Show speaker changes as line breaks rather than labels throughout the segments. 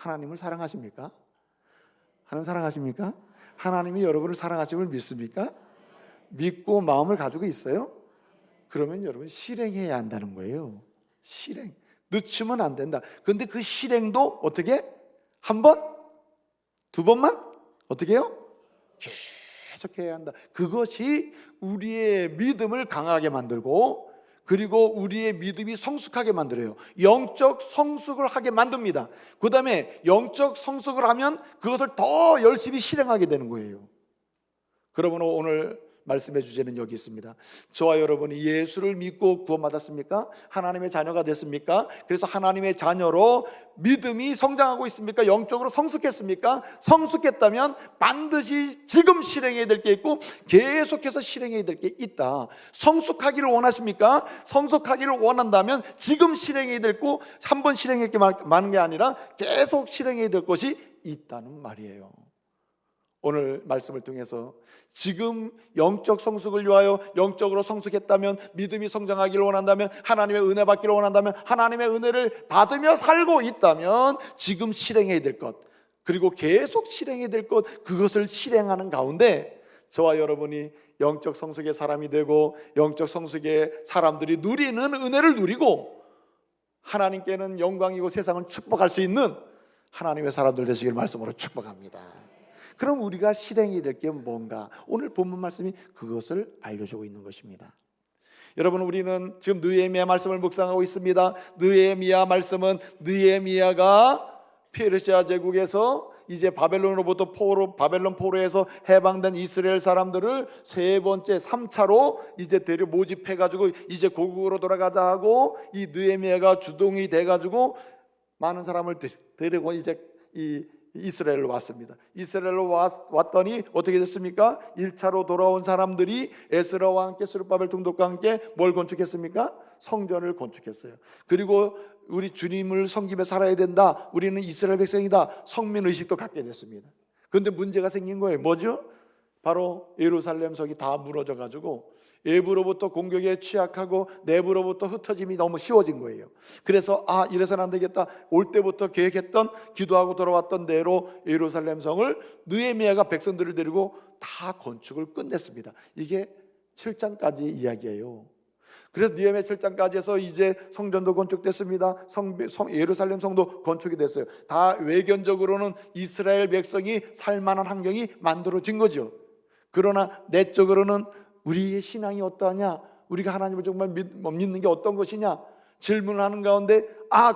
하나님을 사랑하십니까? 하나님 사랑하십니까? 하나님이 여러분을 사랑하심을 믿습니까? 믿고 마음을 가지고 있어요? 그러면 여러분 실행해야 한다는 거예요. 실행. 늦추면 안 된다. 그런데 그 실행도 어떻게? 한 번? 두 번만? 어떻게 해요? 계속해야 한다. 그것이 우리의 믿음을 강하게 만들고, 그리고 우리의 믿음이 성숙하게 만들어요. 영적 성숙을 하게 만듭니다. 그 다음에 영적 성숙을 하면 그것을 더 열심히 실행하게 되는 거예요. 그러면 오늘 말씀의 주제는 여기 있습니다. 저와 여러분이 예수를 믿고 구원받았습니까? 하나님의 자녀가 됐습니까? 그래서 하나님의 자녀로 믿음이 성장하고 있습니까? 영적으로 성숙했습니까? 성숙했다면 반드시 지금 실행해야 될 게 있고 계속해서 실행해야 될 게 있다. 성숙하기를 원하십니까? 성숙하기를 원한다면 지금 실행해야 될 거 한 번 실행할 게 많은 게 아니라 계속 실행해야 될 것이 있다는 말이에요. 오늘 말씀을 통해서 지금 영적 성숙을 위하여 영적으로 성숙했다면, 믿음이 성장하기를 원한다면, 하나님의 은혜 받기를 원한다면, 하나님의 은혜를 받으며 살고 있다면 지금 실행해야 될 것, 그리고 계속 실행해야 될 것, 그것을 실행하는 가운데 저와 여러분이 영적 성숙의 사람이 되고 영적 성숙의 사람들이 누리는 은혜를 누리고 하나님께는 영광이고 세상을 축복할 수 있는 하나님의 사람들 되시길 말씀으로 축복합니다. 그럼 우리가 실행해야 될 게 뭔가? 오늘 본문 말씀이 그것을 알려주고 있는 것입니다. 여러분, 우리는 지금 느헤미야 말씀을 묵상하고 있습니다. 느헤미야 말씀은 느헤미야가 페르시아 제국에서 이제 바벨론으로부터 바벨론 포로에서 해방된 이스라엘 사람들을 세 번째 3차로 이제 모집해가지고 이제 고국으로 돌아가자 하고, 이 느헤미야가 주동이 돼가지고 많은 사람을 데리고 이제 이 이스라엘로 왔습니다. 이스라엘로 왔더니 어떻게 됐습니까? 1차로 돌아온 사람들이 에스라와 함께 스룹바벨 총독과 함께 뭘 건축했습니까? 성전을 건축했어요. 그리고 우리 주님을 섬기며 살아야 된다, 우리는 이스라엘 백성이다, 성민의식도 갖게 됐습니다. 그런데 문제가 생긴 거예요. 뭐죠? 바로 예루살렘 성이 다 무너져 가지고 외부로부터 공격에 취약하고 내부로부터 흩어짐이 너무 쉬워진 거예요. 그래서 이래서는 안 되겠다. 올 때부터 계획했던, 기도하고 돌아왔던 대로 예루살렘 성을 느헤미야가 백성들을 데리고 다 건축을 끝냈습니다. 이게 7장까지 이야기예요. 그래서 느헤미야 7장까지 해서 이제 성전도 건축됐습니다. 예루살렘 성도 건축이 됐어요. 다 외견적으로는 이스라엘 백성이 살만한 환경이 만들어진 거죠. 그러나 내적으로는 우리의 신앙이 어떠하냐, 우리가 하나님을 정말 믿는 게 어떤 것이냐 질문하는 가운데,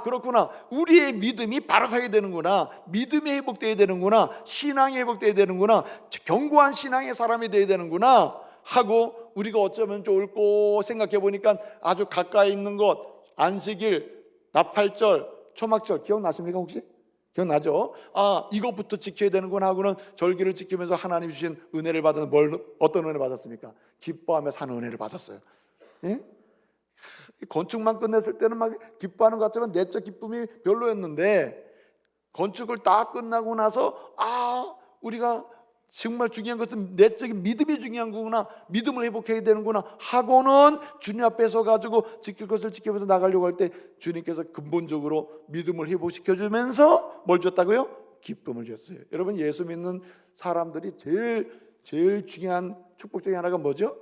그렇구나, 우리의 믿음이 바로 서야 되는구나, 믿음이 회복되어야 되는구나, 신앙이 회복되어야 되는구나, 견고한 신앙의 사람이 되어야 되는구나 하고, 우리가 어쩌면 좋을까 생각해 보니까 아주 가까이 있는 것, 안식일, 나팔절, 초막절 기억나십니까 혹시? 기억나죠? 이것부터 지켜야 되는구나 하고는 절기를 지키면서 하나님 주신 은혜를 받은, 어떤 은혜 받았습니까? 기뻐하며 사는 은혜를 받았어요. 예? 건축만 끝냈을 때는 막 기뻐하는 것 같지만 내적 기쁨이 별로였는데, 건축을 다 끝나고 나서 우리가 정말 중요한 것은 내적인 믿음이 중요한 거구나, 믿음을 회복해야 되는구나 하고는 주님 앞에 서 가지고 지킬 것을 지키면서 나가려고 할 때 주님께서 근본적으로 믿음을 회복시켜주면서 뭘 줬다고요? 기쁨을 줬어요. 여러분, 예수 믿는 사람들이 제일 중요한 축복 중에 하나가 뭐죠?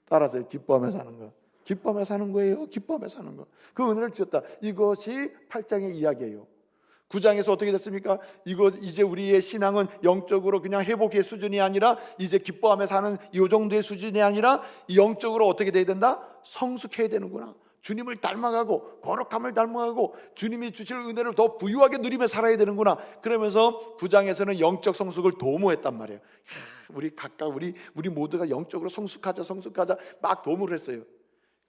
따라서 기뻐하며 사는 거. 기뻐하며 사는 거예요. 기뻐하며 사는 거. 그 은혜를 주셨다. 이것이 8장의 이야기예요. 9장에서 어떻게 됐습니까? 이제 우리의 신앙은 영적으로 그냥 회복의 수준이 아니라, 이제 기뻐하며 사는 이 정도의 수준이 아니라 영적으로 어떻게 돼야 된다? 성숙해야 되는구나. 주님을 닮아가고 거룩함을 닮아가고 주님이 주실 은혜를 더 부유하게 누리며 살아야 되는구나. 그러면서 9장에서는 영적 성숙을 도모했단 말이에요. 우리 각각 우리 모두가 영적으로 성숙하자 막 도모를 했어요.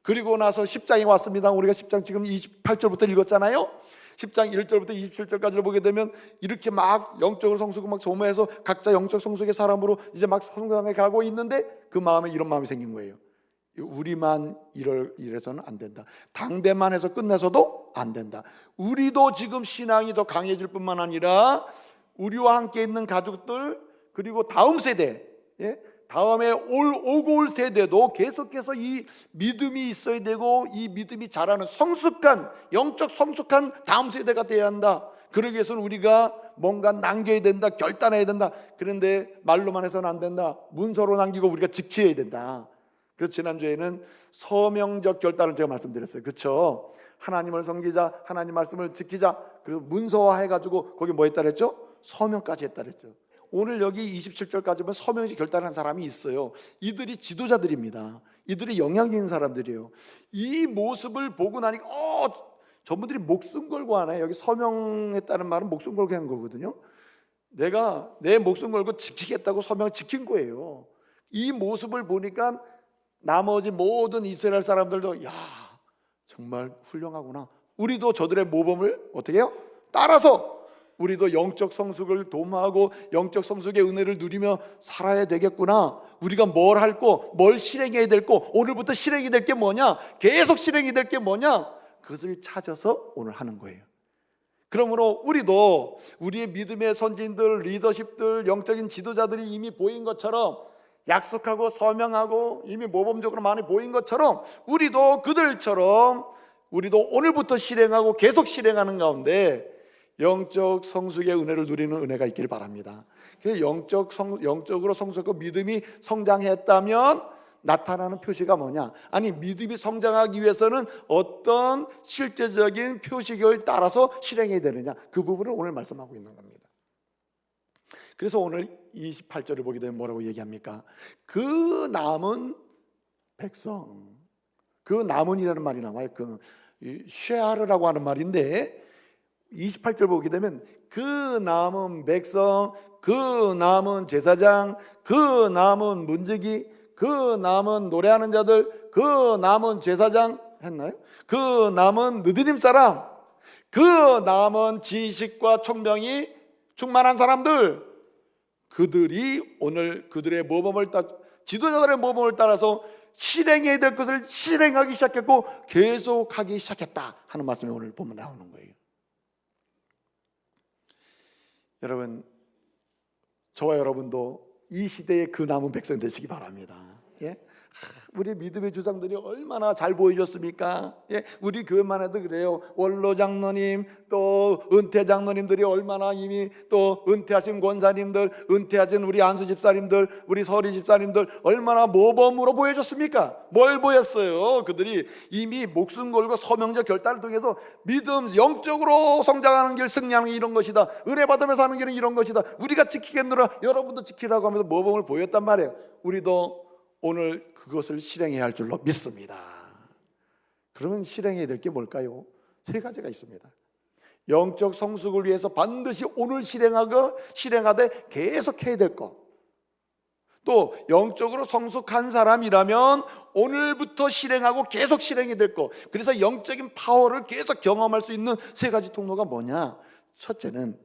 그리고 나서 10장에 왔습니다. 우리가 10장 지금 28절부터 읽었잖아요. 10장 1절부터 27절까지를 보게 되면 이렇게 막 영적으로 성숙을 막 도모해서 각자 영적 성숙의 사람으로 이제 막 성장해 가고 있는데, 그 마음에 이런 마음이 생긴 거예요. 우리만 이래서는 안 된다. 당대만 해서 끝내서도 안 된다. 우리도 지금 신앙이 더 강해질 뿐만 아니라 우리와 함께 있는 가족들, 그리고 다음 세대, 다음에 오고 올 세대도 계속해서 이 믿음이 있어야 되고, 이 믿음이 자라는 성숙한, 영적 성숙한 다음 세대가 되어야 한다. 그러기 위해서는 우리가 뭔가 남겨야 된다, 결단해야 된다. 그런데 말로만 해서는 안 된다. 문서로 남기고 우리가 지켜야 된다. 그래서 지난주에는 서명적 결단을 제가 말씀드렸어요. 그렇죠? 하나님을 섬기자, 하나님 말씀을 지키자. 그리고 문서화해가지고 거기 뭐 했다 그랬죠? 서명까지 했다 그랬죠. 오늘 여기 27절까지 보면 서명식 결단한 사람이 있어요. 이들이 지도자들입니다. 이들이 영향 있는 사람들이에요. 이 모습을 보고 나니까 저분들이 목숨 걸고 하네. 여기 서명했다는 말은 목숨 걸고 한 거거든요. 내가 내 목숨 걸고 지키겠다고 서명을 지킨 거예요. 이 모습을 보니까 나머지 모든 이스라엘 사람들도 야, 정말 훌륭하구나. 우리도 저들의 모범을 어떻게 해요? 따라서 우리도 영적 성숙을 도모하고 영적 성숙의 은혜를 누리며 살아야 되겠구나. 우리가 뭘 할 거, 뭘 실행해야 될 거, 오늘부터 실행이 될 게 뭐냐, 계속 실행이 될 게 뭐냐, 그것을 찾아서 오늘 하는 거예요. 그러므로 우리도 우리의 믿음의 선진들, 리더십들, 영적인 지도자들이 이미 보인 것처럼 약속하고 서명하고 이미 모범적으로 많이 보인 것처럼 우리도 그들처럼 우리도 오늘부터 실행하고 계속 실행하는 가운데 영적 성숙의 은혜를 누리는 은혜가 있기를 바랍니다. 영적으로 성숙하고 믿음이 성장했다면 나타나는 표시가 뭐냐? 아니, 믿음이 성장하기 위해서는 어떤 실제적인 표식을 따라서 실행해야 되느냐? 그 부분을 오늘 말씀하고 있는 겁니다. 그래서 오늘 28절을 보게 되면 뭐라고 얘기합니까? 그 남은 백성, 그 남은이라는 말이 나와요. 그 쉐아르라고 하는 말인데 28절 보게 되면 그 남은 백성, 그 남은 제사장, 그 남은 문지기, 그 남은 노래하는 자들, 그 남은 제사장 했나요? 그 남은 느드림 사람, 그 남은 지식과 총명이 충만한 사람들, 그들이 오늘 그들의 모범을 지도자들의 모범을 따라서 실행해야 될 것을 실행하기 시작했고 계속하기 시작했다 하는 말씀이 오늘 보면 나오는 거예요. 여러분, 저와 여러분도 이 시대의 그 남은 백성 되시기 바랍니다. 예? 우리 믿음의 주장들이 얼마나 잘 보여줬습니까? 예? 우리 교회만 해도 그래요. 원로 장로님, 또 은퇴 장로님들이 얼마나 이미 또 은퇴하신 권사님들, 은퇴하신 우리 안수 집사님들, 우리 서리 집사님들 얼마나 모범으로 보여줬습니까? 뭘 보였어요? 그들이 이미 목숨 걸고 서명적 결단을 통해서 믿음, 영적으로 성장하는 길, 승리하는 길 이런 것이다. 은혜 받으면서 하는 길은 이런 것이다. 우리가 지키겠노라. 여러분도 지키라고 하면서 모범을 보였단 말이에요. 우리도 오늘 그것을 실행해야 할 줄로 믿습니다. 그러면 실행해야 될 게 뭘까요? 세 가지가 있습니다. 영적 성숙을 위해서 반드시 오늘 실행하되 계속해야 될 것. 또 영적으로 성숙한 사람이라면 오늘부터 실행하고 계속 실행해야 될 것. 그래서 영적인 파워를 계속 경험할 수 있는 세 가지 통로가 뭐냐? 첫째는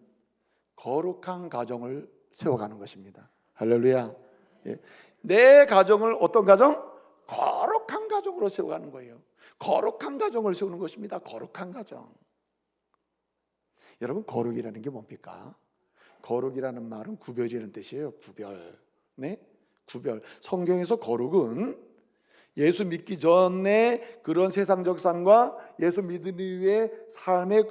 거룩한 가정을 세워가는 것입니다. 할렐루야. 예. 내 가정을 어떤 가정? 거룩한 가정으로 세워가는 거예요. 거룩한 가정을 세우는 것입니다. 거룩한 가정. 여러분, 거룩이라는 게 뭡니까? 거룩이라는 말은 구별이라는 뜻이에요. 구별. 네? 구별. 성경에서 거룩은 예수 믿기 전에 그런 세상적 삶과 예수 믿은 이후의 삶의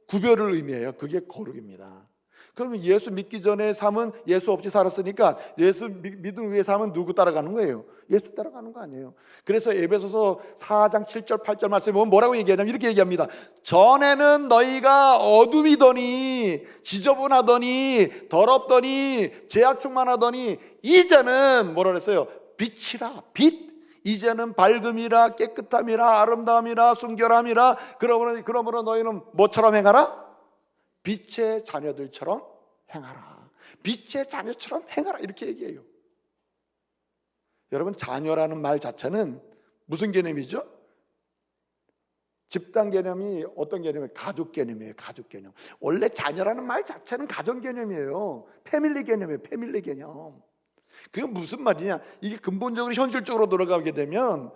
구별을 의미해요. 그게 거룩입니다. 그러면 예수 믿기 전에 삶은 예수 없이 살았으니까 예수 믿은 후의 삶은 누구 따라가는 거예요? 예수 따라가는 거 아니에요. 그래서 에베소서 4장 7절 8절 말씀에 보면 뭐라고 얘기하냐면 이렇게 얘기합니다. 전에는 너희가 어둠이더니 지저분하더니 더럽더니 죄악 충만하더니 이제는 뭐라 그랬어요? 빛이라. 빛. 이제는 밝음이라 깨끗함이라 아름다움이라 순결함이라 그러므로 너희는 뭐처럼 행하라? 빛의 자녀들처럼 행하라. 빛의 자녀처럼 행하라. 이렇게 얘기해요. 여러분, 자녀라는 말 자체는 무슨 개념이죠? 집단 개념이 어떤 개념이에요? 가족 개념이에요. 가족 개념. 원래 자녀라는 말 자체는 가정 개념이에요. 패밀리 개념이에요. 패밀리 개념. 그게 무슨 말이냐? 이게 근본적으로 현실적으로 돌아가게 되면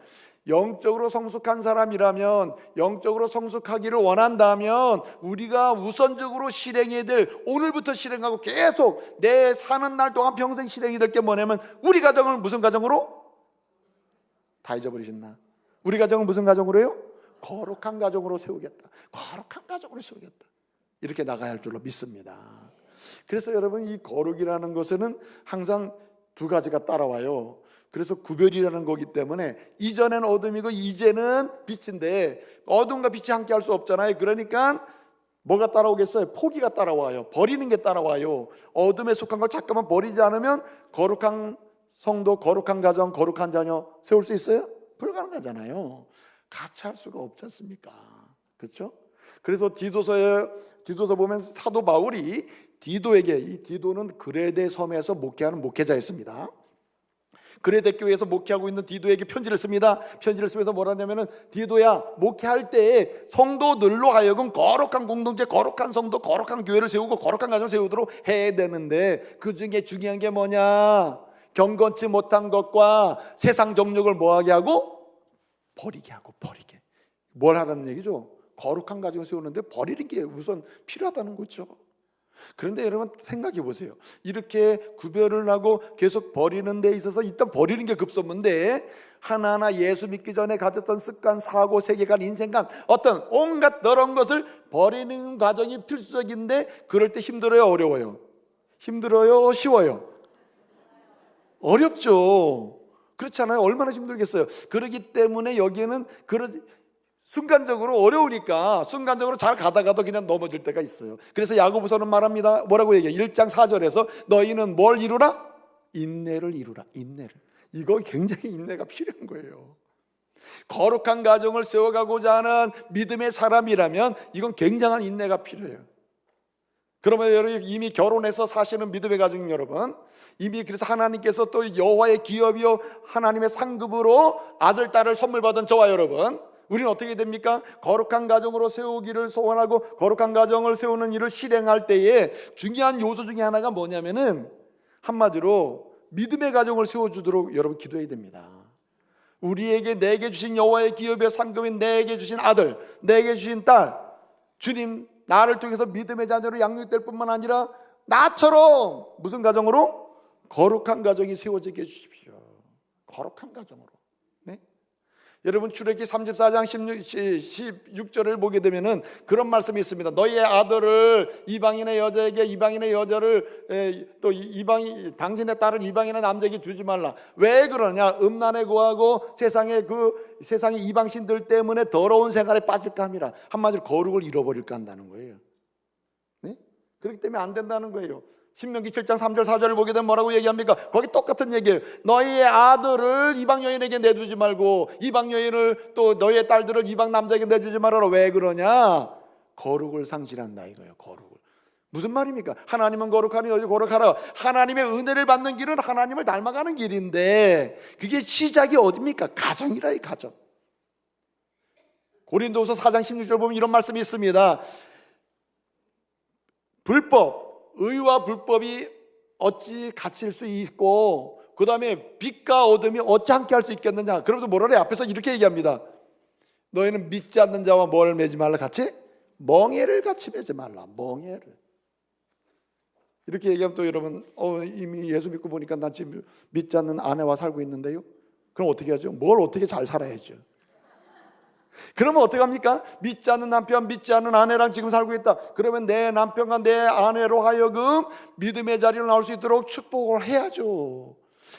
영적으로 성숙한 사람이라면, 영적으로 성숙하기를 원한다면 우리가 우선적으로 실행해야 될, 오늘부터 실행하고 계속 내 사는 날 동안 평생 실행이 될 게 뭐냐면 우리 가정을 무슨 가정으로? 다 잊어버리셨나? 우리 가정은 무슨 가정으로 해요? 거룩한 가정으로 세우겠다. 거룩한 가정으로 세우겠다. 이렇게 나가야 할 줄로 믿습니다. 그래서 여러분, 이 거룩이라는 것에는 항상 두 가지가 따라와요. 그래서 구별이라는 거기 때문에 이전엔 어둠이고 이제는 빛인데 어둠과 빛이 함께 할 수 없잖아요. 그러니까 뭐가 따라오겠어요? 포기가 따라와요. 버리는 게 따라와요. 어둠에 속한 걸 잠깐만 버리지 않으면 거룩한 성도, 거룩한 가정, 거룩한 자녀 세울 수 있어요? 불가능하잖아요. 같이 할 수가 없지 않습니까? 그렇죠? 그래서 디도서 보면 사도 바울이 디도에게, 이 디도는 그레데 섬에서 목회하는 목회자였습니다. 그레데 교회에서 목회하고 있는 디도에게 편지를 씁니다. 편지를 쓰면서 뭐라 하냐면은, 디도야, 목회할 때 성도들로 하여금 거룩한 공동체, 거룩한 성도, 거룩한 교회를 세우고 거룩한 가정을 세우도록 해야 되는데, 그 중에 중요한 게 뭐냐? 경건치 못한 것과 세상 정욕을 뭐하게 하고? 버리게 하고. 버리게. 뭘 하라는 얘기죠? 거룩한 가정을 세우는데 버리는 게 우선 필요하다는 거죠. 그런데 여러분 생각해 보세요. 이렇게 구별을 하고 계속 버리는 데 있어서 일단 버리는 게 급선무인데, 하나하나 예수 믿기 전에 가졌던 습관, 사고, 세계관, 인생관, 어떤 온갖 더러운 것을 버리는 과정이 필수적인데, 그럴 때 힘들어요, 어려워요? 힘들어요, 쉬워요? 어렵죠. 그렇잖아요. 얼마나 힘들겠어요. 그렇기 때문에 여기에는 순간적으로 어려우니까 순간적으로 잘 가다가도 그냥 넘어질 때가 있어요. 그래서 야고보서는 말합니다. 뭐라고 얘기해요? 1장 4절에서 너희는 뭘 이루라? 인내를 이루라. 인내를. 이거 굉장히 인내가 필요한 거예요. 거룩한 가정을 세워가고자 하는 믿음의 사람이라면 이건 굉장한 인내가 필요해요. 그러면 여러분, 이미 결혼해서 사시는 믿음의 가정 여러분, 이미 그래서 하나님께서 또 여호와의 기업이요 하나님의 상급으로 아들 딸을 선물 받은 저와 여러분, 우리는 어떻게 됩니까? 거룩한 가정으로 세우기를 소원하고 거룩한 가정을 세우는 일을 실행할 때에 중요한 요소 중에 하나가 뭐냐면은, 한마디로 믿음의 가정을 세워주도록 여러분 기도해야 됩니다. 내게 주신 여호와의 기업의 상급인 내게 주신 아들, 내게 주신 딸, 주님 나를 통해서 믿음의 자녀로 양육될 뿐만 아니라 나처럼 무슨 가정으로? 거룩한 가정이 세워지게 해주십시오. 거룩한 가정으로. 네? 여러분 출애기 34장 16절을 보게 되면은 그런 말씀이 있습니다. 너희의 아들을 이방인의 여자에게, 이방인의 여자를 또 당신의 딸을 이방인의 남자에게 주지 말라. 왜 그러냐? 음란에 구하고 세상의 이방신들 때문에 더러운 생활에 빠질까 함이라. 한마디로 거룩을 잃어버릴까 한다는 거예요. 네? 그렇기 때문에 안 된다는 거예요. 신명기 7장 3절 4절을 보게 되면 뭐라고 얘기합니까? 거기 똑같은 얘기예요. 너희의 아들을 이방 여인에게 내주지 말고 이방 여인을, 또 너희의 딸들을 이방 남자에게 내주지 말아라. 왜 그러냐? 거룩을 상실한다 이거예요. 거룩을. 무슨 말입니까? 하나님은 거룩하니 너희 거룩하라. 하나님의 은혜를 받는 길은 하나님을 닮아가는 길인데, 그게 시작이 어디입니까? 가정이라. 이 가정. 고린도후서 4장 16절 보면 이런 말씀이 있습니다. 의와 불법이 어찌 갇힐 수 있고, 그 다음에 빛과 어둠이 어찌 함께 할 수 있겠느냐. 그러면서 뭐라 그래? 앞에서 이렇게 얘기합니다. 너희는 믿지 않는 자와 뭐를 매지 말라? 같이? 멍에를 같이 매지 말라. 멍에를. 이렇게 얘기하면 또 여러분, 이미 예수 믿고 보니까 난 지금 믿지 않는 아내와 살고 있는데요. 그럼 어떻게 하죠? 뭘 어떻게 잘 살아야죠? 그러면 어떡합니까? 믿지 않는 남편, 믿지 않는 아내랑 지금 살고 있다. 그러면 내 남편과 내 아내로 하여금 믿음의 자리로 나올 수 있도록 축복을 해야죠.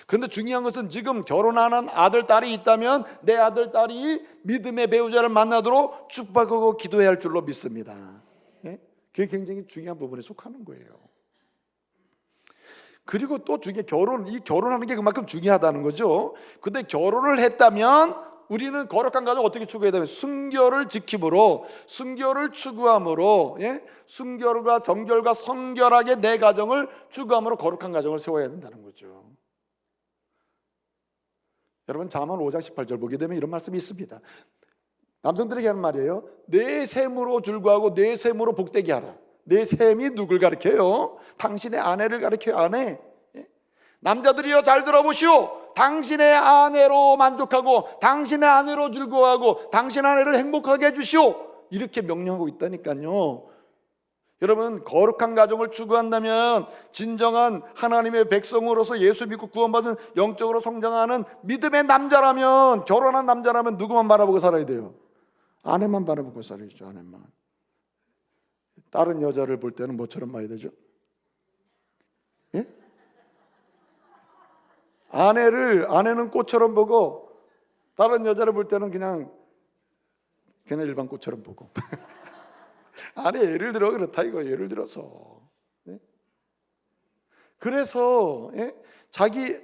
그런데 중요한 것은 지금 결혼하는 아들, 딸이 있다면 내 아들, 딸이 믿음의 배우자를 만나도록 축복하고 기도해야 할 줄로 믿습니다. 예? 그게 굉장히 중요한 부분에 속하는 거예요. 그리고 또 결혼하는 게 그만큼 중요하다는 거죠. 근데 결혼을 했다면 우리는 거룩한 가정 어떻게 추구해야 되면 순결을 지킴으로, 순결을 추구함으로, 순결과 정결과 성결하게 내 가정을 추구함으로 거룩한 가정을 세워야 된다는 거죠. 여러분 잠언 5장 18절 보게 되면 이런 말씀이 있습니다. 남성들에게 하는 말이에요. 내 셈으로 줄구하고 내 셈으로 복되게 하라. 내 셈이 누굴 가리켜요? 당신의 아내를 가리켜요. 아내. 남자들이여 잘 들어보시오. 당신의 아내로 만족하고 당신의 아내로 즐거워하고 당신 아내를 행복하게 해주시오. 이렇게 명령하고 있다니까요. 여러분 거룩한 가정을 추구한다면 진정한 하나님의 백성으로서 예수 믿고 구원받은 영적으로 성장하는 믿음의 남자라면, 결혼한 남자라면 누구만 바라보고 살아야 돼요? 아내만 바라보고 살아야죠. 아내만. 다른 여자를 볼 때는 뭐처럼 봐야 되죠? 예? 아내는 꽃처럼 보고 다른 여자를 볼 때는 그냥 일반 꽃처럼 보고. 아내 예를 들어 그렇다 이거. 예를 들어서. 네? 그래서 자기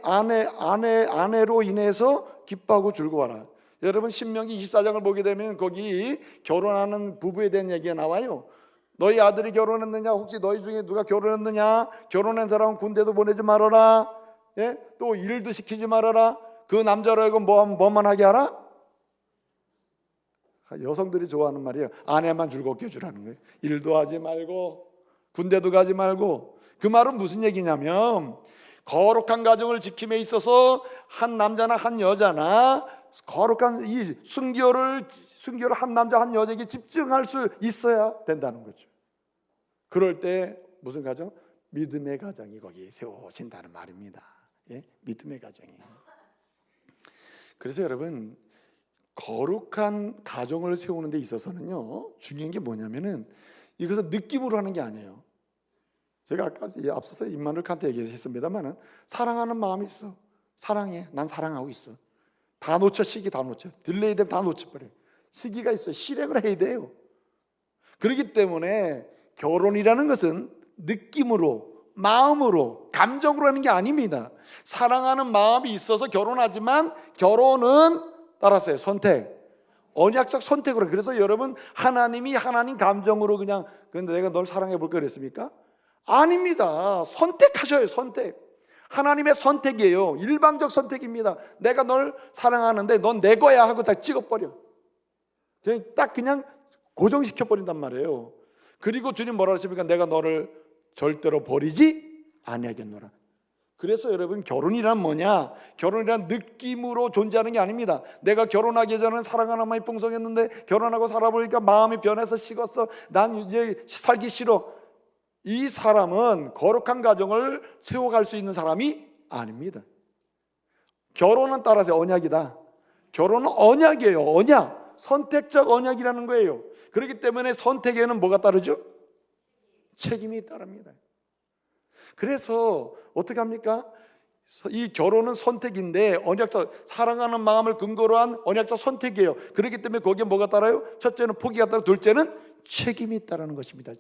아내로 인해서 기뻐하고 즐거워하라. 여러분 신명기 24장을 보게 되면 거기 결혼하는 부부에 대한 얘기가 나와요. 너희 아들이 결혼했느냐? 혹시 너희 중에 누가 결혼했느냐? 결혼한 사람은 군대도 보내지 말아라. 또 일도 시키지 말아라. 그 남자라고 뭐만 하게 하라? 여성들이 좋아하는 말이에요. 아내만 즐겁게 해주라는 거예요. 일도 하지 말고 군대도 가지 말고. 그 말은 무슨 얘기냐면 거룩한 가정을 지킴에 있어서 한 남자나 한 여자나 거룩한 이 순교를 한 남자 한 여자에게 집중할 수 있어야 된다는 거죠. 그럴 때 무슨 가정? 믿음의 가정이 거기에 세워진다는 말입니다. 믿음의 가정이. 그래서 여러분 거룩한 가정을 세우는 데 있어서는요 중요한 게 뭐냐면은 이것은 느낌으로 하는 게 아니에요. 제가 아까 앞서서 임마누엘 칸트 얘기했습니다만은 사랑하는 마음이 있어. 사랑해. 난 사랑하고 있어. 다 놓쳐. 시기 다 놓쳐. 딜레이 되면 다 놓쳐버려요. 시기가 있어요. 실행을 해야 돼요. 그렇기 때문에 결혼이라는 것은 느낌으로, 마음으로, 감정으로 하는 게 아닙니다. 사랑하는 마음이 있어서 결혼하지만 결혼은 따라서요 선택, 언약적 선택으로. 그래서 여러분 하나님이 하나님 감정으로 그냥 근데 내가 널 사랑해 볼까 그랬습니까? 아닙니다. 선택하셔요. 선택. 하나님의 선택이에요. 일방적 선택입니다. 내가 널 사랑하는데 넌 내 거야 하고 다 찍어버려. 그냥 고정시켜버린단 말이에요. 그리고 주님 뭐라 하십니까? 내가 너를 절대로 버리지 아니하겠노라. 그래서 여러분 결혼이란 뭐냐? 결혼이란 느낌으로 존재하는 게 아닙니다. 내가 결혼하기 전에는 사랑하는 마음이 풍성했는데 결혼하고 살아보니까 마음이 변해서 식었어. 난 이제 살기 싫어. 이 사람은 거룩한 가정을 세워갈 수 있는 사람이 아닙니다. 결혼은 따라서 언약이다. 결혼은 언약이에요. 언약. 선택적 언약이라는 거예요. 그렇기 때문에 선택에는 뭐가 따르죠? 책임이 따릅니다. 그래서 어떻게 합니까? 이 결혼은 선택인데 언약적 사랑하는 마음을 근거로 한 언약적 선택이에요. 그렇기 때문에 거기에 뭐가 따라요? 첫째는 포기가 따르고 둘째는 책임이 있다는 것입니다.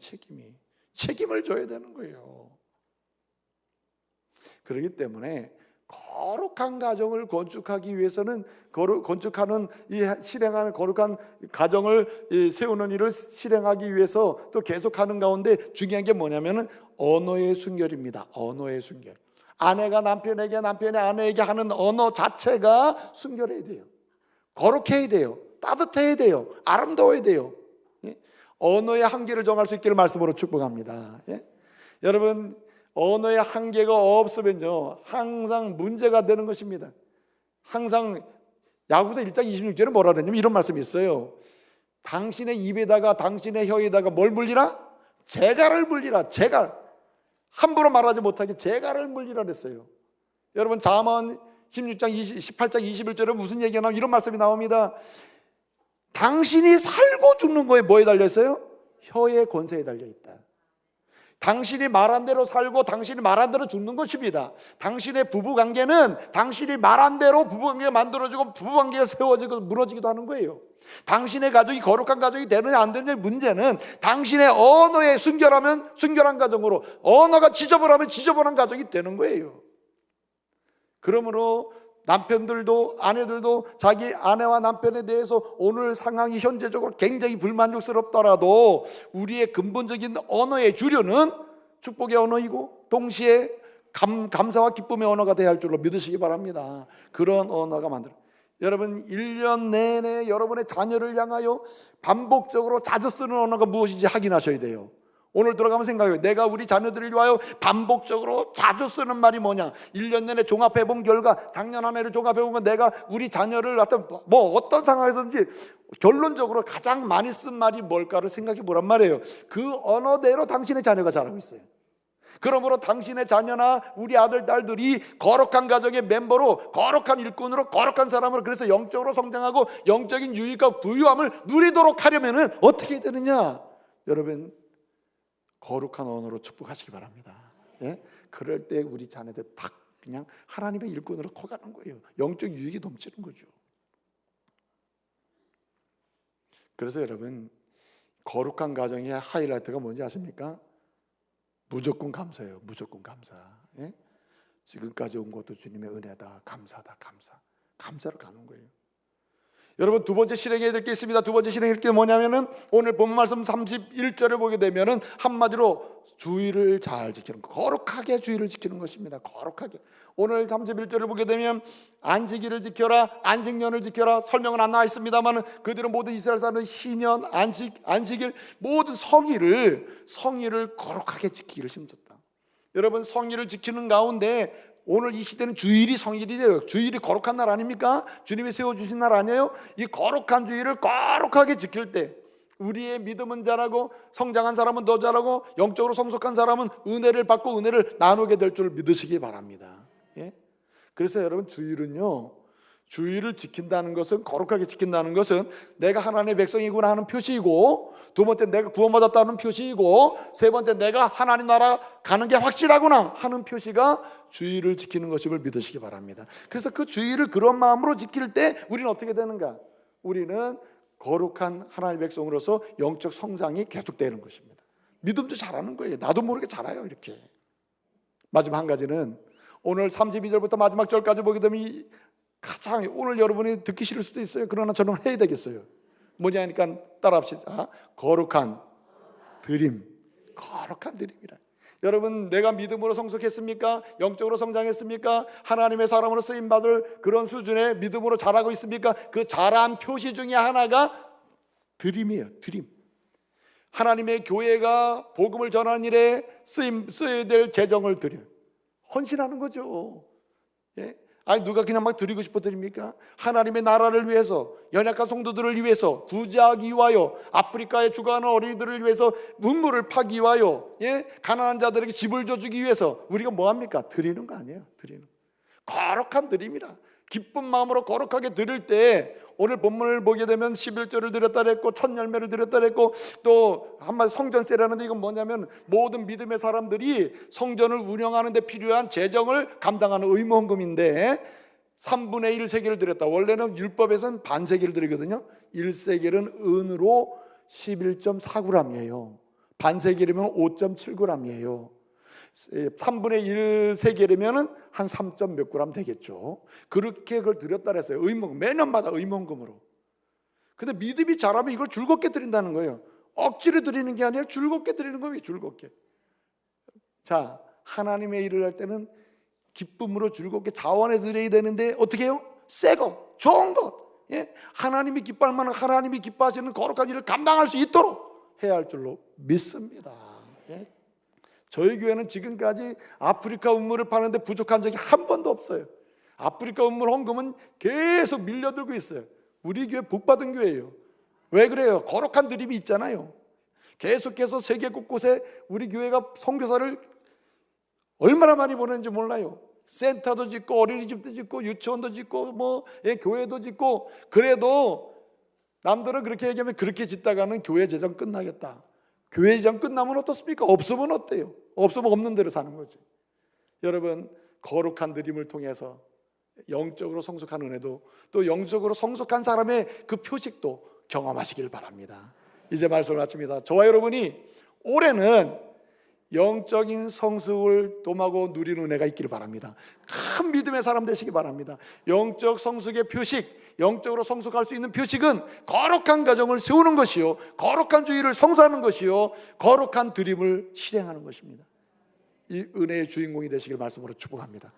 책임을 져야 되는 거예요. 그렇기 때문에 거룩한 가정을 건축하기 위해서는 실행하는 거룩한 가정을 세우는 일을 실행하기 위해서 또 계속하는 가운데 중요한 게 뭐냐면은 언어의 순결입니다. 언어의 순결. 아내가 남편에게, 남편이 아내에게 하는 언어 자체가 순결해야 돼요. 거룩해야 돼요. 따뜻해야 돼요. 아름다워야 돼요. 언어의 한계를 정할 수 있기를 말씀으로 축복합니다. 여러분 언어의 한계가 없으면요 항상 문제가 되는 것입니다. 항상 야고보서 1장 26절에 뭐라 그러냐면 이런 말씀이 있어요. 당신의 입에다가 당신의 혀에다가 뭘 물리라? 재갈을 물리라. 재갈. 함부로 말하지 못하게 재갈을 물리라 그랬어요. 여러분 잠언 16장 18장 21절에 무슨 얘기가 나오면 이런 말씀이 나옵니다. 당신이 살고 죽는 거에 뭐에 달려있어요? 혀의 권세에 달려있다. 당신이 말한 대로 살고 당신이 말한 대로 죽는 것입니다. 당신의 부부관계는 당신이 말한 대로 부부관계가 만들어지고 부부관계가 세워지고 무너지기도 하는 거예요. 당신의 가족이 거룩한 가족이 되느냐 안 되느냐의 문제는 당신의 언어에 순결하면 순결한 가정으로, 언어가 지저분하면 지저분한 가정이 되는 거예요. 그러므로 남편들도 아내들도 자기 아내와 남편에 대해서 오늘 상황이 현재적으로 굉장히 불만족스럽더라도 우리의 근본적인 언어의 주류는 축복의 언어이고 동시에 감사와 기쁨의 언어가 되어야 할 줄로 믿으시기 바랍니다. 그런 언어가 만들어. 여러분 1년 내내 여러분의 자녀를 향하여 반복적으로 자주 쓰는 언어가 무엇인지 확인하셔야 돼요. 오늘 돌아가면 생각해요. 내가 우리 자녀들을 위하여 반복적으로 자주 쓰는 말이 뭐냐? 1년 내내 종합해본 결과 작년 한 해를 종합해보면 내가 우리 자녀를 어떤 상황에서든지 결론적으로 가장 많이 쓴 말이 뭘까를 생각해 보란 말이에요. 그 언어대로 당신의 자녀가 자라고 있어요. 그러므로 당신의 자녀나 우리 아들, 딸들이 거룩한 가정의 멤버로, 거룩한 일꾼으로, 거룩한 사람으로, 그래서 영적으로 성장하고 영적인 유익과 부유함을 누리도록 하려면 어떻게 해야 되느냐? 여러분 거룩한 언어로 축복하시기 바랍니다. 예? 그럴 때 우리 자녀들 팍 그냥 하나님의 일꾼으로 커가는 거예요. 영적 유익이 넘치는 거죠. 그래서 여러분 거룩한 가정의 하이라이트가 뭔지 아십니까? 무조건 감사예요. 무조건 감사. 예? 지금까지 온 것도 주님의 은혜다. 감사다. 감사로 가는 거예요. 여러분 두 번째 실행해야 될 게 있습니다. 두 번째 실행할 게 뭐냐면은 오늘 본문 말씀 31절을 보게 되면은 한마디로 주의를 잘 지키는 거, 거룩하게 주의를 지키는 것입니다. 거룩하게. 오늘 31절을 보게 되면 안식일을 지켜라, 안식년을 지켜라. 설명은 안 나와 있습니다만은 그들은 모든 이스라엘 사람은 희년, 안식일 모든 성일을 거룩하게 지키기를 힘썼다. 여러분 성일을 지키는 가운데 오늘 이 시대는 주일이 성일이에요. 주일이 거룩한 날 아닙니까? 주님이 세워주신 날 아니에요? 이 거룩한 주일을 거룩하게 지킬 때 우리의 믿음은 자라고 성장한 사람은 더 자라고 영적으로 성숙한 사람은 은혜를 받고 은혜를 나누게 될 줄 믿으시기 바랍니다. 예? 그래서 여러분 주일을 지킨다는 것은, 거룩하게 지킨다는 것은 내가 하나님의 백성이구나 하는 표시이고, 두 번째 내가 구원받았다는 표시이고, 세 번째 내가 하나님 나라 가는 게 확실하구나 하는 표시가 주일을 지키는 것임을 믿으시기 바랍니다. 그래서 그 주일을 그런 마음으로 지킬 때 우리는 어떻게 되는가? 우리는 거룩한 하나님의 백성으로서 영적 성장이 계속되는 것입니다. 믿음도 자라는 거예요. 나도 모르게 자라요. 이렇게. 마지막 한 가지는 오늘 32절부터 마지막 절까지 보게 되면 가장 오늘 여러분이 듣기 싫을 수도 있어요. 그러나 저는 해야 되겠어요. 뭐냐니까 따라합시다. 거룩한 드림. 거룩한 드림이라. 여러분 내가 믿음으로 성숙했습니까? 영적으로 성장했습니까? 하나님의 사람으로 쓰임받을 그런 수준의 믿음으로 자라고 있습니까? 그 자란 표시 중에 하나가 드림이에요. 드림. 하나님의 교회가 복음을 전하는 일에 써야 될 재정을 드려요. 헌신하는 거죠. 예? 아니 누가 그냥 막 드리고 싶어 드립니까? 하나님의 나라를 위해서, 연약한 성도들을 위해서, 구제하기 위하여, 아프리카에 죽어가는 어린이들을 위해서 문물을 파기 위하여, 예? 가난한 자들에게 집을 줘주기 위해서 우리가 뭐합니까? 드리는 거 아니에요. 드리는 거룩한 드림이라. 기쁜 마음으로 거룩하게 드릴 때 오늘 본문을 보게 되면 11절을 드렸다 그랬고 첫 열매를 드렸다 그랬고 또 한마디 성전세라는데 이건 뭐냐면 모든 믿음의 사람들이 성전을 운영하는 데 필요한 재정을 감당하는 의무헌금인데 3분의 1 세겔을 드렸다. 원래는 율법에서는 반 세겔을 드리거든요. 1세겔은 은으로 11.4g이에요. 반 세겔이면 5.7g이에요. 3분의 1 세겔이면 한 3. 몇 g 되겠죠. 그렇게 그걸 드렸다 그랬어요. 의무금, 매년마다 의무금으로. 근데 믿음이 자라면 이걸 즐겁게 드린다는 거예요. 억지로 드리는 게 아니라 즐겁게 드리는 거예요. 즐겁게. 자, 하나님의 일을 할 때는 기쁨으로 즐겁게 자원해 드려야 되는데 어떻게 해요? 새 거, 좋은 것, 예? 하나님이 기뻐할 만한, 하나님이 기뻐하시는 거룩한 일을 감당할 수 있도록 해야 할 줄로 믿습니다. 예? 저희 교회는 지금까지 아프리카 운물을 파는데 부족한 적이 한 번도 없어요. 아프리카 운물 헌금은 계속 밀려들고 있어요. 우리 교회 복받은 교회예요. 왜 그래요? 거룩한 드림이 있잖아요. 계속해서 세계 곳곳에 우리 교회가 선교사를 얼마나 많이 보내는지 몰라요. 센터도 짓고 어린이집도 짓고 유치원도 짓고 뭐 교회도 짓고. 그래도 남들은 그렇게 얘기하면 그렇게 짓다가는 교회 재정 끝나겠다. 교회 재정 끝나면 어떻습니까? 없으면 어때요? 없으면 없는 대로 사는 거지. 여러분 거룩한 드림을 통해서 영적으로 성숙한 은혜도 또 영적으로 성숙한 사람의 그 표식도 경험하시길 바랍니다. 이제 말씀을 마칩니다. 저와 여러분이 올해는 영적인 성숙을 도모하고 누리는 은혜가 있기를 바랍니다. 큰 믿음의 사람 되시기 바랍니다. 영적 성숙의 표식, 영적으로 성숙할 수 있는 표식은 거룩한 가정을 세우는 것이요, 거룩한 주의를 성사하는 것이요, 거룩한 드림을 실행하는 것입니다. 이 은혜의 주인공이 되시길 말씀으로 축복합니다.